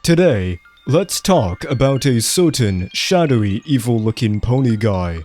Today, let's talk about a certain shadowy, evil-looking pony guy.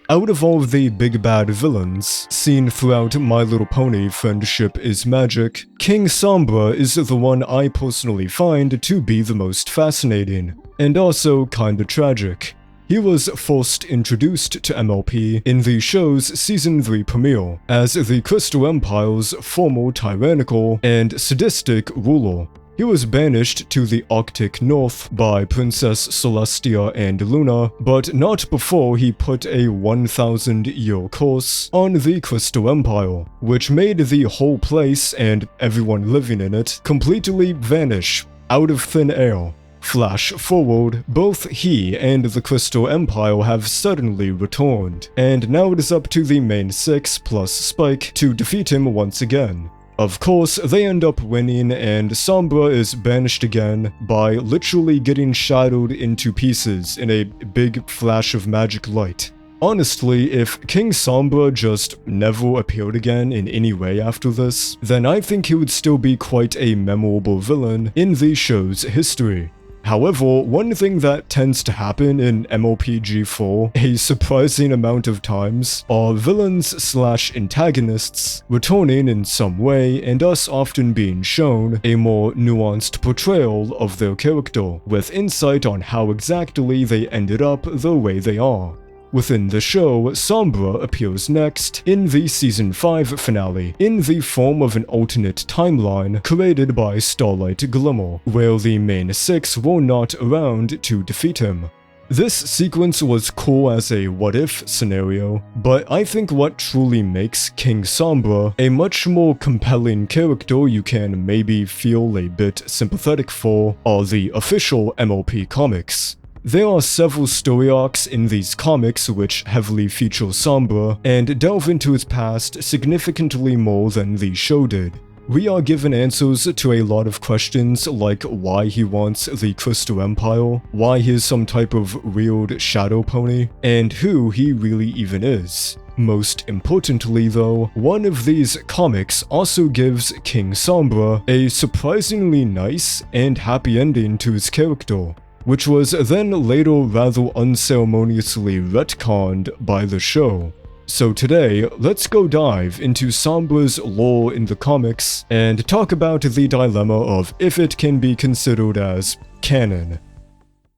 Out of all the big bad villains seen throughout My Little Pony Friendship is Magic, King Sombra is the one I personally find to be the most fascinating, and also kinda tragic. He was first introduced to MLP in the show's Season 3 premiere, as the Crystal Empire's former tyrannical and sadistic ruler. He was banished to the Arctic North by Princess Celestia and Luna, but not before he put a 1,000-year curse on the Crystal Empire, which made the whole place and everyone living in it completely vanish out of thin air. Flash forward, both he and the Crystal Empire have suddenly returned, and now it is up to the main six plus Spike to defeat him once again. Of course, they end up winning, and Sombra is banished again by literally getting shattered into pieces in a big flash of magic light. Honestly, if King Sombra just never appeared again in any way after this, then I think he would still be quite a memorable villain in the show's history. However, one thing that tends to happen in MLPG4 a surprising amount of times are villains/antagonists returning in some way and us often being shown a more nuanced portrayal of their character, with insight on how exactly they ended up the way they are. Within the show, Sombra appears next in the Season 5 finale, in the form of an alternate timeline created by Starlight Glimmer, where the main six were not around to defeat him. This sequence was cool as a what-if scenario, but I think what truly makes King Sombra a much more compelling character you can maybe feel a bit sympathetic for are the official MLP comics. There are several story arcs in these comics which heavily feature Sombra and delve into his past significantly more than the show did. We are given answers to a lot of questions like why he wants the Crystal Empire, why he is some type of weird shadow pony, and who he really even is. Most importantly though, one of these comics also gives King Sombra a surprisingly nice and happy ending to his character, which was then later rather unceremoniously retconned by the show. So today, let's go dive into Sombra's lore in the comics and talk about the dilemma of if it can be considered as canon.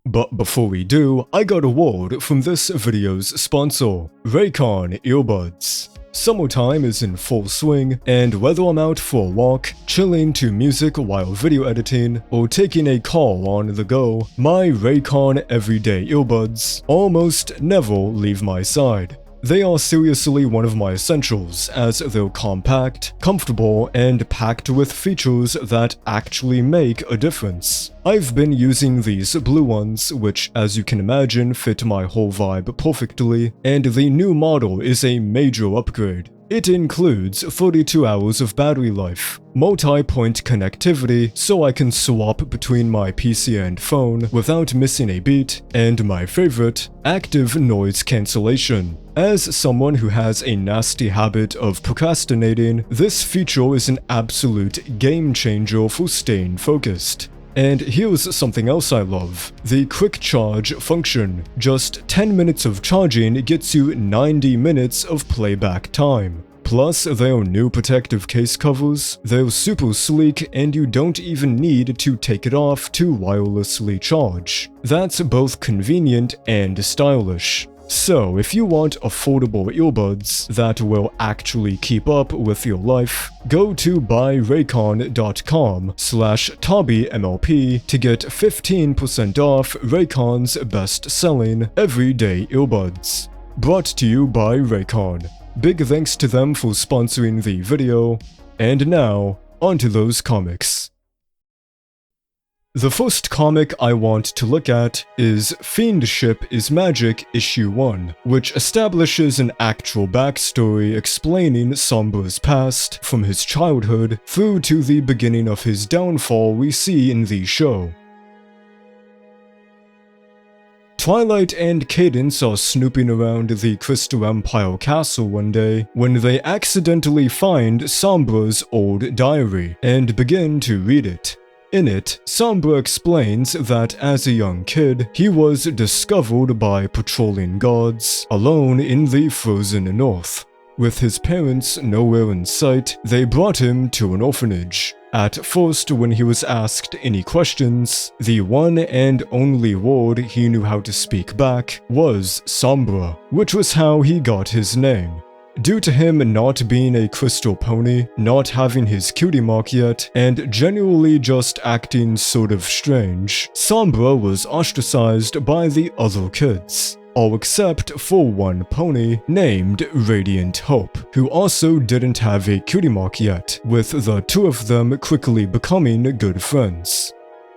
But before we do, I got a word from this video's sponsor, Raycon Earbuds. Summertime is in full swing, and whether I'm out for a walk, chilling to music while video editing, or taking a call on the go, my Raycon everyday earbuds almost never leave my side. They are seriously one of my essentials, as they're compact, comfortable, and packed with features that actually make a difference. I've been using these blue ones, which as you can imagine fit my whole vibe perfectly, and the new model is a major upgrade. It includes 32 hours of battery life, multi-point connectivity so I can swap between my PC and phone without missing a beat, and my favorite, active noise cancellation. As someone who has a nasty habit of procrastinating, this feature is an absolute game changer for staying focused. And here's something else I love, the quick charge function. Just 10 minutes of charging gets you 90 minutes of playback time. Plus, their new protective case covers, they're super sleek and you don't even need to take it off to wirelessly charge. That's both convenient and stylish. So, if you want affordable earbuds that will actually keep up with your life, go to buyraycon.com/TobbyMLP to get 15% off Raycon's best-selling everyday earbuds. Brought to you by Raycon. Big thanks to them for sponsoring the video. And now, onto those comics. The first comic I want to look at is Friendship is Magic Issue 1, which establishes an actual backstory explaining Sombra's past from his childhood through to the beginning of his downfall we see in the show. Twilight and Cadence are snooping around the Crystal Empire castle one day when they accidentally find Sombra's old diary and begin to read it. In it, Sombra explains that as a young kid, he was discovered by patrolling guards alone in the frozen north. With his parents nowhere in sight, they brought him to an orphanage. At first, when he was asked any questions, the one and only word he knew how to speak back was Sombra, which was how he got his name. Due to him not being a crystal pony, not having his cutie mark yet, and generally just acting sort of strange, Sombra was ostracized by the other kids. All except for one pony named Radiant Hope, who also didn't have a cutie mark yet, with the two of them quickly becoming good friends.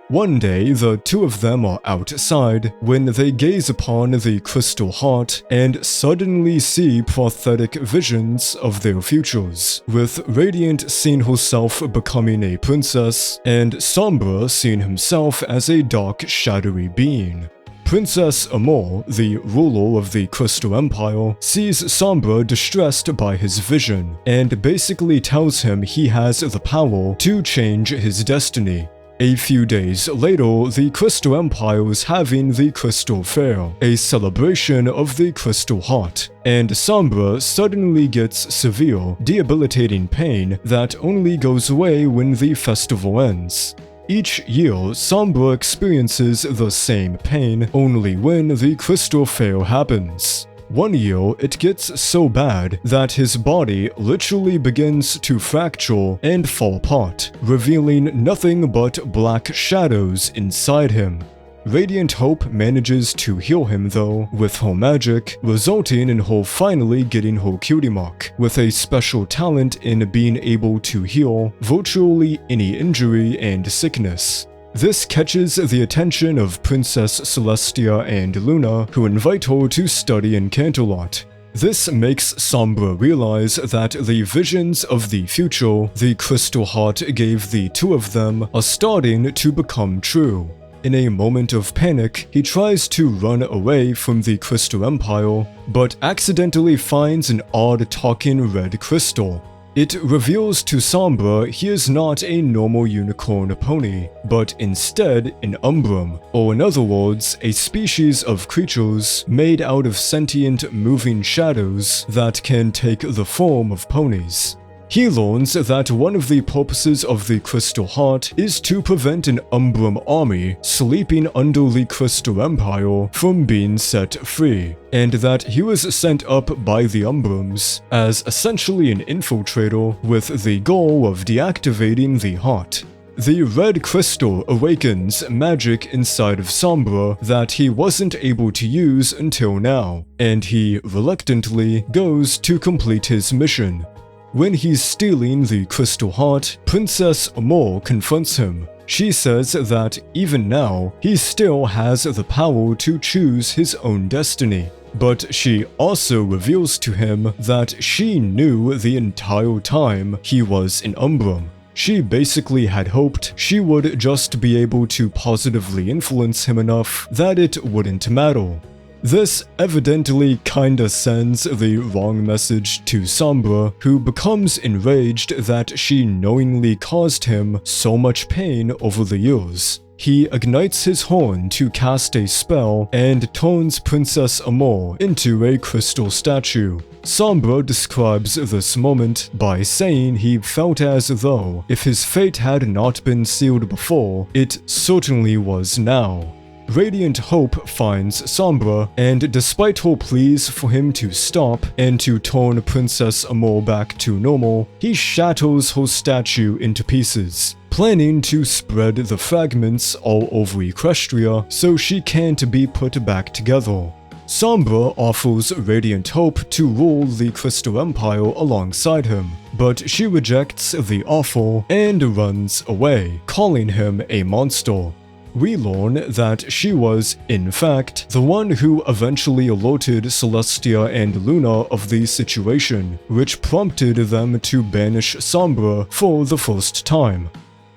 One day, the two of them are outside when they gaze upon the crystal heart and suddenly see prophetic visions of their futures, with Radiant seeing herself becoming a princess and Sombra seeing himself as a dark, shadowy being. Princess Amor, the ruler of the Crystal Empire, sees Sombra distressed by his vision and basically tells him he has the power to change his destiny. A few days later, the Crystal Empire is having the Crystal Fair, a celebration of the Crystal Heart, and Sombra suddenly gets severe, debilitating pain that only goes away when the festival ends. Each year, Sombra experiences the same pain only when the Crystal Fair happens. One year, it gets so bad that his body literally begins to fracture and fall apart, revealing nothing but black shadows inside him. Radiant Hope manages to heal him though, with her magic, resulting in her finally getting her cutie mark, with a special talent in being able to heal virtually any injury and sickness. This catches the attention of Princess Celestia and Luna, who invite her to study in Canterlot. This makes Sombra realize that the visions of the future the Crystal Heart gave the two of them are starting to become true. In a moment of panic, he tries to run away from the Crystal Empire, but accidentally finds an odd talking red crystal. It reveals to Sombra he is not a normal unicorn pony, but instead an Umbrum, or in other words, a species of creatures made out of sentient moving shadows that can take the form of ponies. He learns that one of the purposes of the Crystal Heart is to prevent an Umbrum army sleeping under the Crystal Empire from being set free, and that he was sent up by the Umbrums as essentially an infiltrator with the goal of deactivating the heart. The red crystal awakens magic inside of Sombra that he wasn't able to use until now, and he reluctantly goes to complete his mission. When he's stealing the Crystal Heart, Princess Amor confronts him. She says that even now, he still has the power to choose his own destiny. But she also reveals to him that she knew the entire time he was an Umbrum. She basically had hoped she would just be able to positively influence him enough that it wouldn't matter. This evidently kinda sends the wrong message to Sombra, who becomes enraged that she knowingly caused him so much pain over the years. He ignites his horn to cast a spell and turns Princess Amor into a crystal statue. Sombra describes this moment by saying he felt as though if his fate had not been sealed before, it certainly was now. Radiant Hope finds Sombra, and despite her pleas for him to stop and to turn Princess Amor back to normal, he shatters her statue into pieces, planning to spread the fragments all over Equestria so she can't be put back together. Sombra offers Radiant Hope to rule the Crystal Empire alongside him, but she rejects the offer and runs away, calling him a monster. We learn that she was, in fact, the one who eventually alerted Celestia and Luna of the situation, which prompted them to banish Sombra for the first time.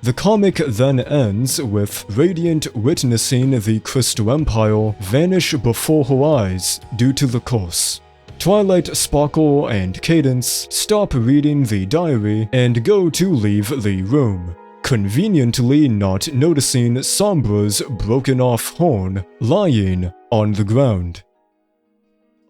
The comic then ends with Radiant witnessing the Crystal Empire vanish before her eyes due to the curse. Twilight Sparkle and Cadence stop reading the diary and go to leave the room. conveniently not noticing Sombra's broken off horn lying on the ground.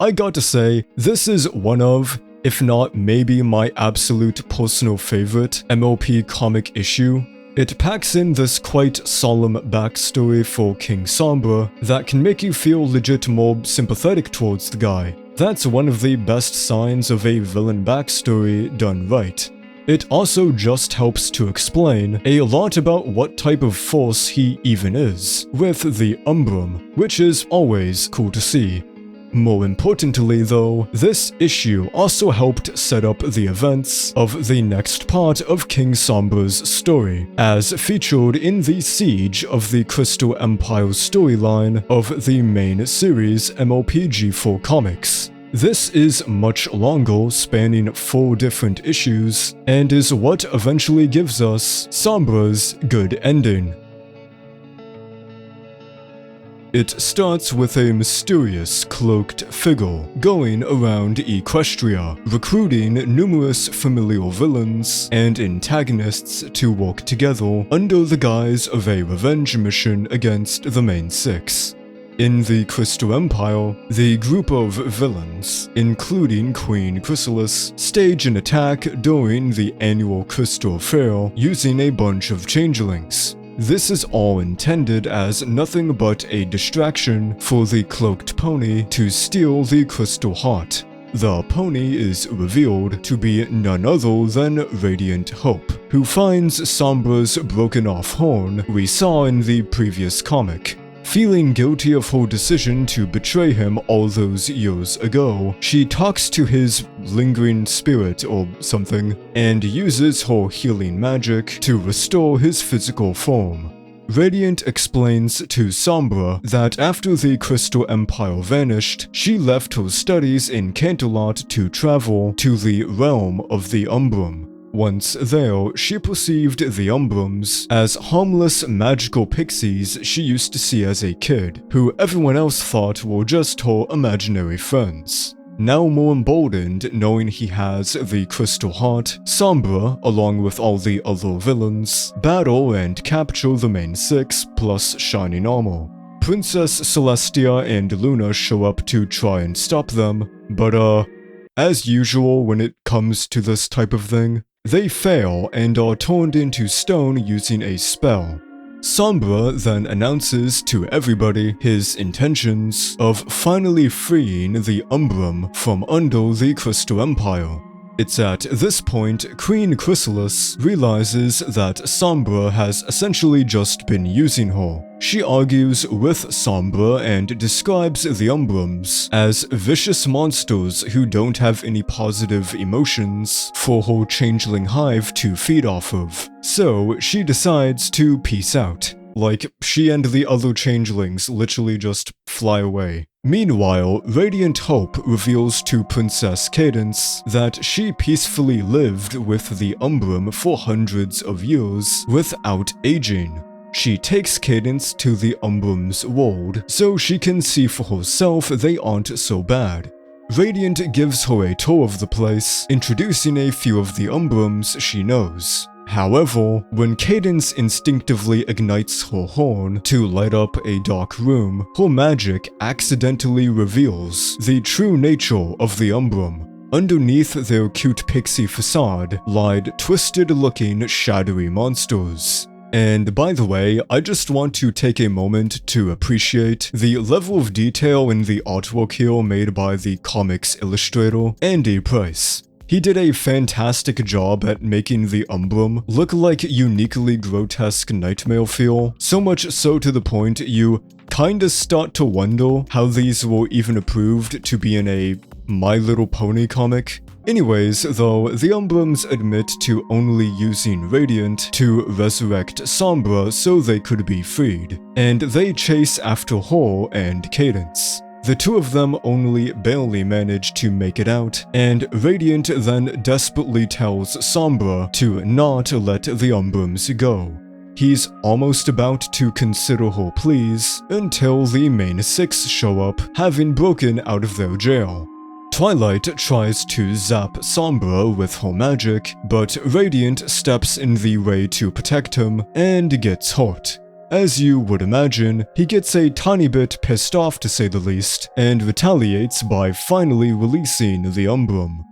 I gotta say, this is one of, if not maybe my absolute personal favorite MLP comic issue. It packs in this quite solemn backstory for King Sombra that can make you feel legit more sympathetic towards the guy. That's one of the best signs of a villain backstory done right. It also just helps to explain a lot about what type of force he even is, with the Umbrum, which is always cool to see. More importantly though, this issue also helped set up the events of the next part of King Sombra's story, as featured in the Siege of the Crystal Empire storyline of the main series MLPG4 comics. This is much longer, spanning 4 different issues, and is what eventually gives us Sombra's good ending. It starts with a mysterious, cloaked figure going around Equestria, recruiting numerous familiar villains and antagonists to work together under the guise of a revenge mission against the main 6. In the Crystal Empire, the group of villains, including Queen Chrysalis, stage an attack during the annual Crystal Fair using a bunch of changelings. This is all intended as nothing but a distraction for the cloaked pony to steal the crystal heart. The pony is revealed to be none other than Radiant Hope, who finds Sombra's broken off horn we saw in the previous comic. Feeling guilty of her decision to betray him all those years ago, she talks to his lingering spirit or something, and uses her healing magic to restore his physical form. Radiant explains to Sombra that after the Crystal Empire vanished, she left her studies in Canterlot to travel to the realm of the Umbrum. Once there, she perceived the Umbrums as harmless magical pixies she used to see as a kid, who everyone else thought were just her imaginary friends. Now more emboldened knowing he has the Crystal Heart, Sombra, along with all the other villains, battle and capture the main 6 plus Shining Armor. Princess Celestia and Luna show up to try and stop them, but as usual when it comes to this type of thing, they fail and are turned into stone using a spell. Sombra then announces to everybody his intentions of finally freeing the Umbrum from under the Crystal Empire. It's at this point Queen Chrysalis realizes that Sombra has essentially just been using her. She argues with Sombra and describes the Umbrums as vicious monsters who don't have any positive emotions for her changeling hive to feed off of. So she decides to peace out. Like, she and the other changelings literally just fly away. Meanwhile, Radiant Hope reveals to Princess Cadence that she peacefully lived with the Umbrum for hundreds of years without aging. She takes Cadence to the Umbrum's world so she can see for herself they aren't so bad. Radiant gives her a tour of the place, introducing a few of the Umbrums she knows. However, when Cadence instinctively ignites her horn to light up a dark room, her magic accidentally reveals the true nature of the Umbrum. Underneath their cute pixie facade lied twisted-looking shadowy monsters. And by the way, I just want to take a moment to appreciate the level of detail in the artwork here made by the comics illustrator, Andy Price. He did a fantastic job at making the Umbrum look like uniquely grotesque nightmare feel, so much so to the point you kinda start to wonder how these were even approved to be in a My Little Pony comic. Anyways, though, the Umbrums admit to only using Radiant to resurrect Sombra so they could be freed, and they chase after her and Cadence. The two of them only barely manage to make it out, and Radiant then desperately tells Sombra to not let the Umbrums go. He's almost about to consider her pleas until the main 6 show up, having broken out of their jail. Twilight tries to zap Sombra with her magic, but Radiant steps in the way to protect him and gets hurt. As you would imagine, he gets a tiny bit pissed off to say the least, and retaliates by finally releasing the Umbrum.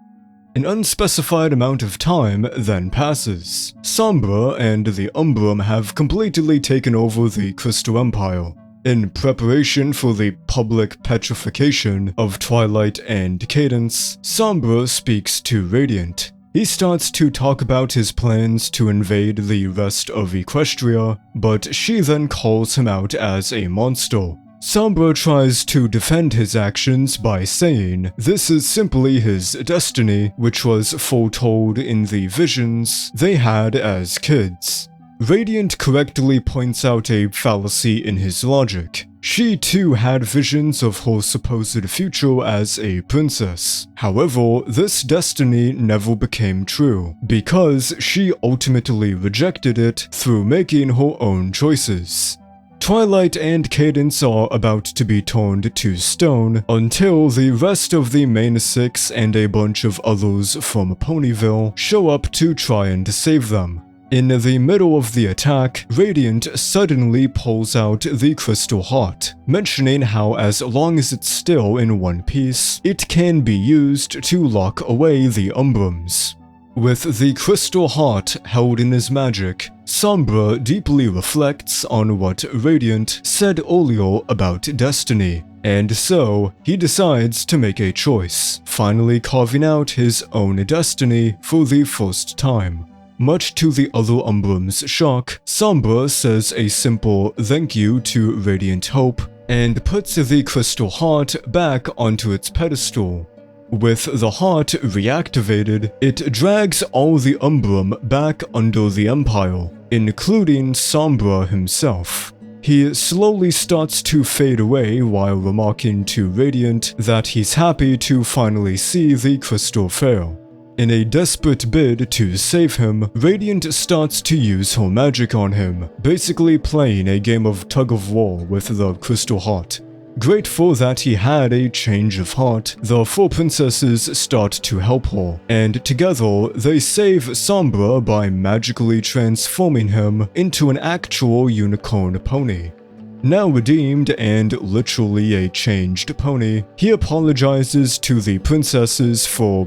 An unspecified amount of time then passes. Sombra and the Umbrum have completely taken over the Crystal Empire. In preparation for the public petrification of Twilight and Cadence, Sombra speaks to Radiant. He starts to talk about his plans to invade the rest of Equestria, but she then calls him out as a monster. Sombra tries to defend his actions by saying this is simply his destiny, which was foretold in the visions they had as kids. Radiant correctly points out a fallacy in his logic. She too had visions of her supposed future as a princess. However, this destiny never became true, because she ultimately rejected it through making her own choices. Twilight and Cadence are about to be turned to stone until the rest of the main six and a bunch of others from Ponyville show up to try and save them. In the middle of the attack, Radiant suddenly pulls out the Crystal Heart, mentioning how as long as it's still in one piece, it can be used to lock away the Umbrums. With the Crystal Heart held in his magic, Sombra deeply reflects on what Radiant said earlier about destiny, and so he decides to make a choice, finally carving out his own destiny for the first time. Much to the other Umbrum's shock, Sombra says a simple thank you to Radiant Hope and puts the Crystal Heart back onto its pedestal. With the heart reactivated, it drags all the Umbrum back under the Empire, including Sombra himself. He slowly starts to fade away while remarking to Radiant that he's happy to finally see the crystal fail. In a desperate bid to save him, Radiant starts to use her magic on him, basically playing a game of tug-of-war with the Crystal Heart. Grateful that he had a change of heart, the four princesses start to help her, and together they save Sombra by magically transforming him into an actual unicorn pony. Now redeemed and literally a changed pony, he apologizes to the princesses for,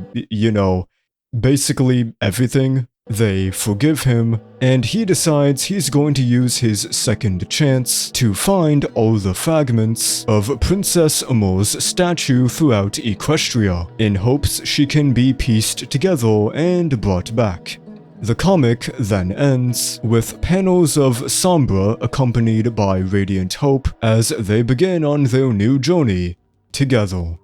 basically everything. They forgive him, and he decides he's going to use his second chance to find all the fragments of Princess Amur's statue throughout Equestria, in hopes she can be pieced together and brought back. The comic then ends with panels of Sombra accompanied by Radiant Hope as they begin on their new journey together.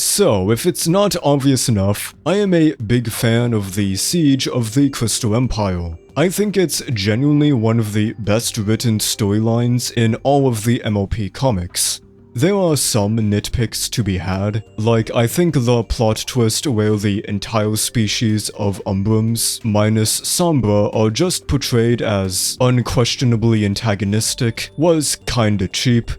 So, if it's not obvious enough, I am a big fan of the Siege of the Crystal Empire. I think it's genuinely one of the best written storylines in all of the MLP comics. There are some nitpicks to be had, like I think the plot twist where the entire species of Umbrums minus Sombra are just portrayed as unquestionably antagonistic was kinda cheap.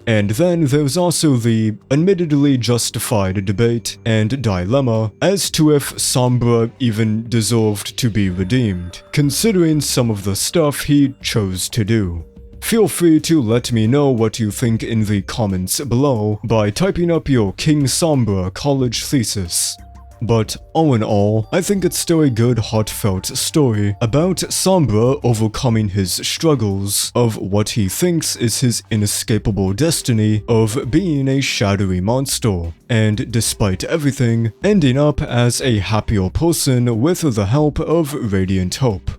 And then there's also the admittedly justified debate and dilemma as to if Sombra even deserved to be redeemed, considering some of the stuff he chose to do. Feel free to let me know what you think in the comments below by typing up your King Sombra college thesis. But all in all, I think it's still a good heartfelt story about Sombra overcoming his struggles of what he thinks is his inescapable destiny of being a shadowy monster, and despite everything, ending up as a happier person with the help of Radiant Hope.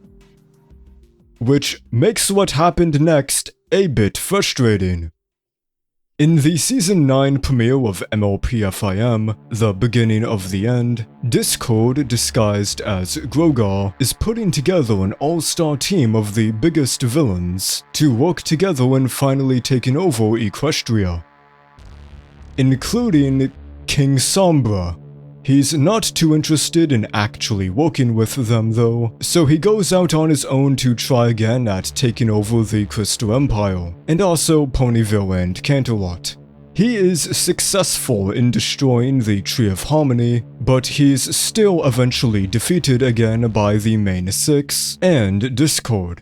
Which makes what happened next a bit frustrating. In the Season 9 premiere of MLP-FIM, The Beginning of the End, Discord, disguised as Grogar, is putting together an all-star team of the biggest villains to work together in finally taking over Equestria, including King Sombra. He's not too interested in actually working with them though, so he goes out on his own to try again at taking over the Crystal Empire, and also Ponyville and Canterlot. He is successful in destroying the Tree of Harmony, but he's still eventually defeated again by the main six and Discord.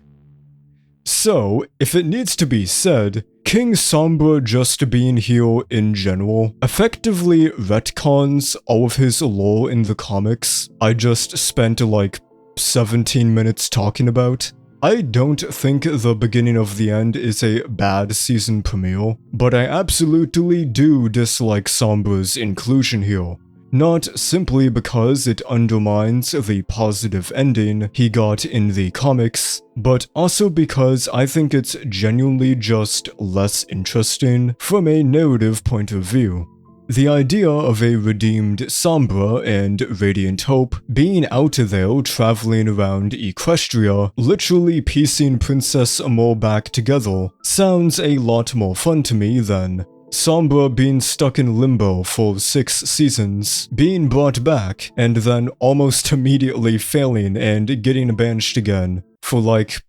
So, if it needs to be said, King Sombra just being here in general effectively retcons all of his lore in the comics I just spent like 17 minutes talking about. I don't think the beginning of the end is a bad season premiere, but I absolutely do dislike Sombra's inclusion here. Not simply because it undermines the positive ending he got in the comics, but also because I think it's genuinely just less interesting from a narrative point of view. The idea of a redeemed Sombra and Radiant Hope being out there traveling around Equestria, literally piecing Princess Amor back together, sounds a lot more fun to me than Sombra being stuck in limbo for 6 seasons, being brought back, and then almost immediately failing and getting banished again for like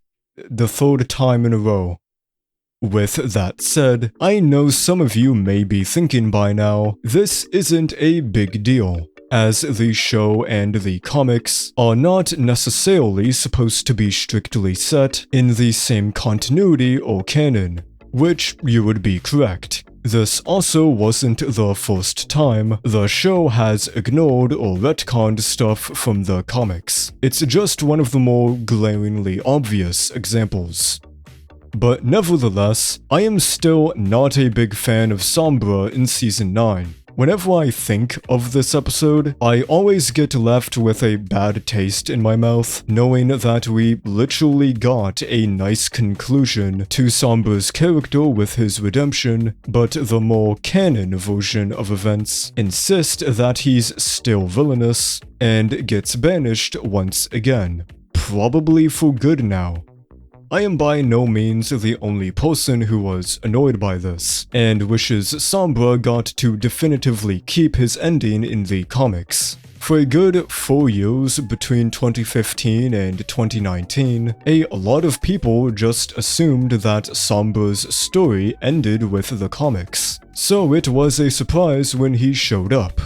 the 3rd time in a row. With that said, I know some of you may be thinking by now, this isn't a big deal, as the show and the comics are not necessarily supposed to be strictly set in the same continuity or canon, which you would be correct. This also wasn't the first time the show has ignored or retconned stuff from the comics. It's just one of the more glaringly obvious examples. But nevertheless, I am still not a big fan of Sombra in Season 9. Whenever I think of this episode, I always get left with a bad taste in my mouth, knowing that we literally got a nice conclusion to Sombra's character with his redemption, but the more canon version of events insist that he's still villainous and gets banished once again. Probably for good now. I am by no means the only person who was annoyed by this, and wishes Sombra got to definitively keep his ending in the comics. For a good 4 years between 2015 and 2019, a lot of people just assumed that Sombra's story ended with the comics, so it was a surprise when he showed up.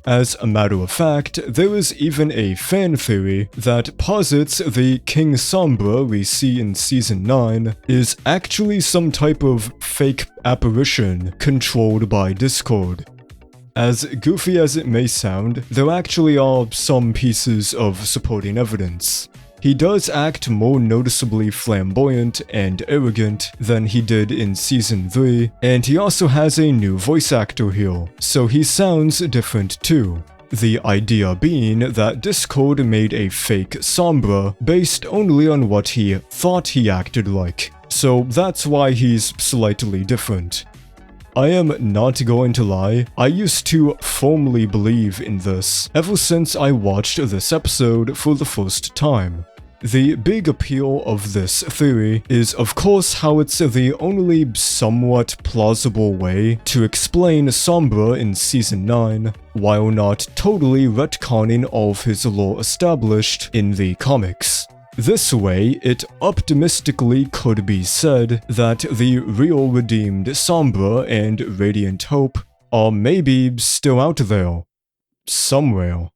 As a matter of fact, there is even a fan theory that posits the King Sombra we see in Season 9 is actually some type of fake apparition controlled by Discord. As goofy as it may sound, there actually are some pieces of supporting evidence. He does act more noticeably flamboyant and arrogant than he did in Season 3, and he also has a new voice actor here, so he sounds different too. The idea being that Discord made a fake Sombra based only on what he thought he acted like, so that's why he's slightly different. I am not going to lie, I used to firmly believe in this ever since I watched this episode for the first time. The big appeal of this theory is of course how it's the only somewhat plausible way to explain Sombra in Season 9, while not totally retconning all of his lore established in the comics. This way, it optimistically could be said that the real redeemed Sombra and Radiant Hope are maybe still out there. Somewhere.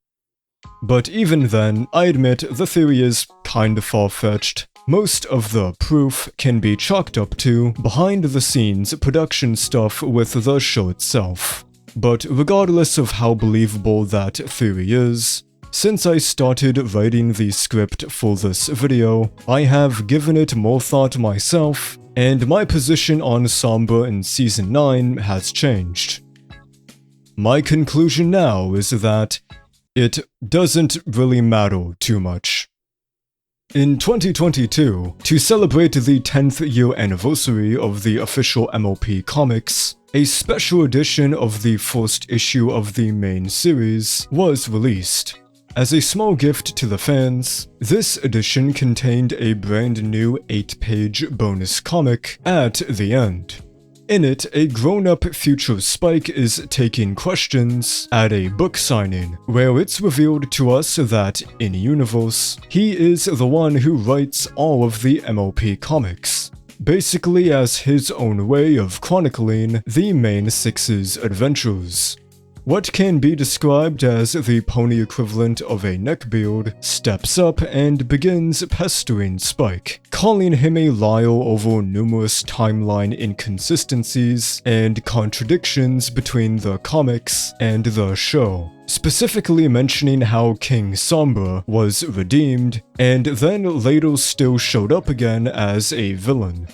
But even then, I admit the theory is kinda far-fetched. Most of the proof can be chalked up to behind-the-scenes production stuff with the show itself. But regardless of how believable that theory is, since I started writing the script for this video, I have given it more thought myself, and my position on Sombra in Season 9 has changed. My conclusion now is that it doesn't really matter too much. In 2022, to celebrate the 10th year anniversary of the official MLP comics, a special edition of the first issue of the main series was released. As a small gift to the fans, this edition contained a brand new 8-page bonus comic at the end. In it, a grown-up future Spike is taking questions at a book signing, where it's revealed to us that, in universe, he is the one who writes all of the MLP comics. basically as his own way of chronicling the main six's adventures. What can be described as the pony equivalent of a neckbeard steps up and begins pestering Spike, calling him a liar over numerous timeline inconsistencies and contradictions between the comics and the show, specifically mentioning how King Sombra was redeemed and then later still showed up again as a villain.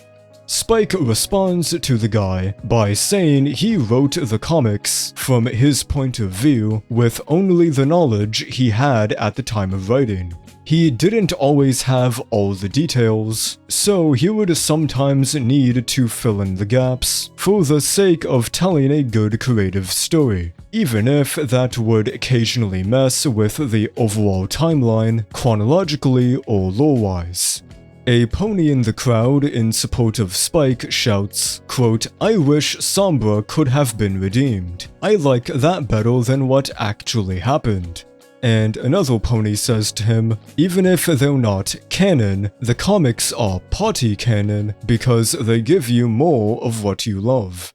Spike responds to the guy by saying he wrote the comics from his point of view with only the knowledge he had at the time of writing. He didn't always have all the details, so he would sometimes need to fill in the gaps for the sake of telling a good creative story, even if that would occasionally mess with the overall timeline chronologically or lore-wise. A pony in the crowd in support of Spike shouts, quote, "I wish Sombra could have been redeemed. I like that better than what actually happened." And another pony says to him, "Even if they're not canon, the comics are party canon because they give you more of what you love."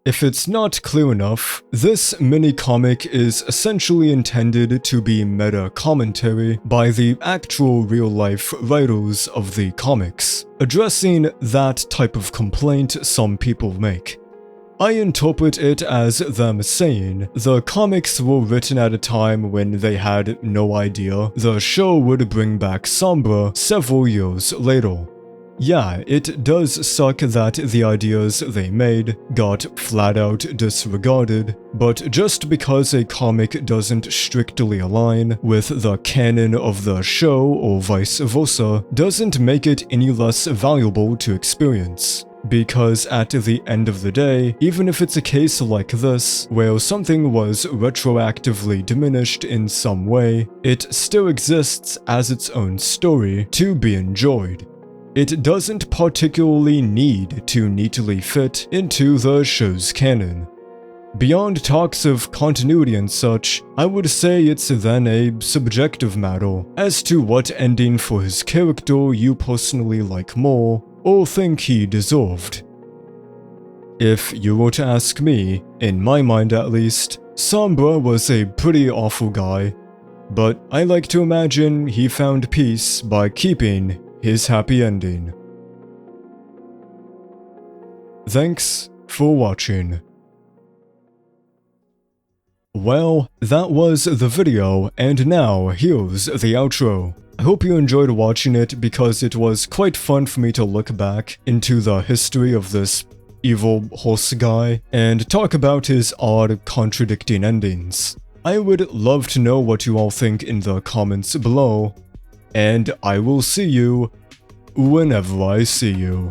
If it's not clear enough, this mini-comic is essentially intended to be meta-commentary by the actual real-life writers of the comics, addressing that type of complaint some people make. I interpret it as them saying the comics were written at a time when they had no idea the show would bring back Sombra several years later. Yeah, it does suck that the ideas they made got flat out disregarded, but just because a comic doesn't strictly align with the canon of the show or vice versa, doesn't make it any less valuable to experience. Because at the end of the day, even if it's a case like this, where something was retroactively diminished in some way, it still exists as its own story to be enjoyed. It doesn't particularly need to neatly fit into the show's canon. Beyond talks of continuity and such, I would say it's then a subjective matter as to what ending for his character you personally like more or think he deserved. If you were to ask me, in my mind at least, Sombra was a pretty awful guy, but I like to imagine he found peace by keeping his happy ending. Thanks for watching. Well, that was the video, and now here's the outro. I hope you enjoyed watching it because it was quite fun for me to look back into the history of this evil horse guy and talk about his odd contradicting endings. I would love to know what you all think in the comments below, and I will see you whenever I see you.